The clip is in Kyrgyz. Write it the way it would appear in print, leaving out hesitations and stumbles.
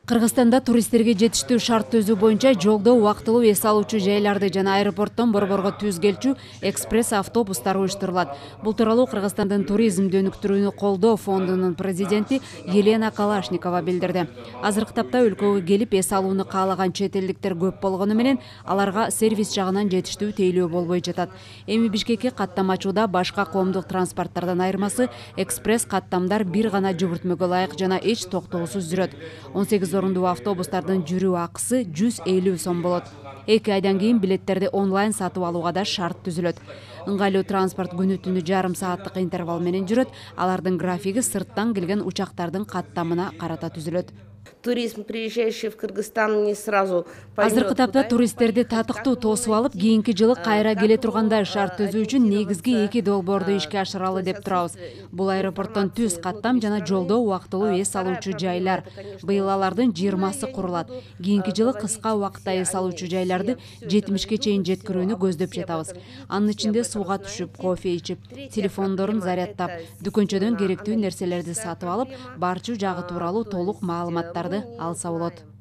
Кыргызстанда туристтерге жетиштүү шарт түзүү боюнча жолдо убактылуу эс алуучу жайларды жана аэропорттон борборго түз келчү экспресс автобустар уюштурулат. Бул тууралуу Кыргызстандын туризмди өнүктүрүүнү колдоо фондунун президенти Елена Калашникова билдирди. Азыркы тапта өлкөгө келип эс алууну каалаган чет элдиктер көп болгону менен аларга сервис жагынан жетиштүү тейлөө болбой жатат. Эми Бишкекке каттам ачууда башка коомдук транспорттардан айырмасы экспресс каттамдар бир гана жүгүртмөгө ылайык жана эч токтоосуз жүрөт. 18 орундуу автобустардын жүрүү акысы 150 сом болот. 2 айдан кийин билеттерди онлайн сатып алууга да шарт түзүлөт. Ыңгайлуу транспорт күнү-түнү жарым сааттык интервал менен жүрөт. Алардын графиги сырттан келген учактардын каттамына карата түзүлөт. Туризм, приезжающий в Кыргызстан, не сразу поймет. Азыркы тапта туристтерди татыктуу тосуп алып, кийинки жылы кайра келе тургандай шарт түзүү үчүн негизги 2 долбоорду ишке ашыралы деп турабыз. Бул аэропорттон түз каттам жана жолдо убактылуу эс алуучу жайлар. Быйыл алардын 20сы курулат. Кийинки жылы кыска убакытта эс алуучу жайларды 70ке чейин жеткирүүнү көздөп жатабыз. Анын ичинде сууга түшүп, кофе ичип, телефондорун зарядтап, дүкөнчөдөн керектүү нерселерди сатып алып, барчу жагы тууралуу толук маалыматтарды алса болот.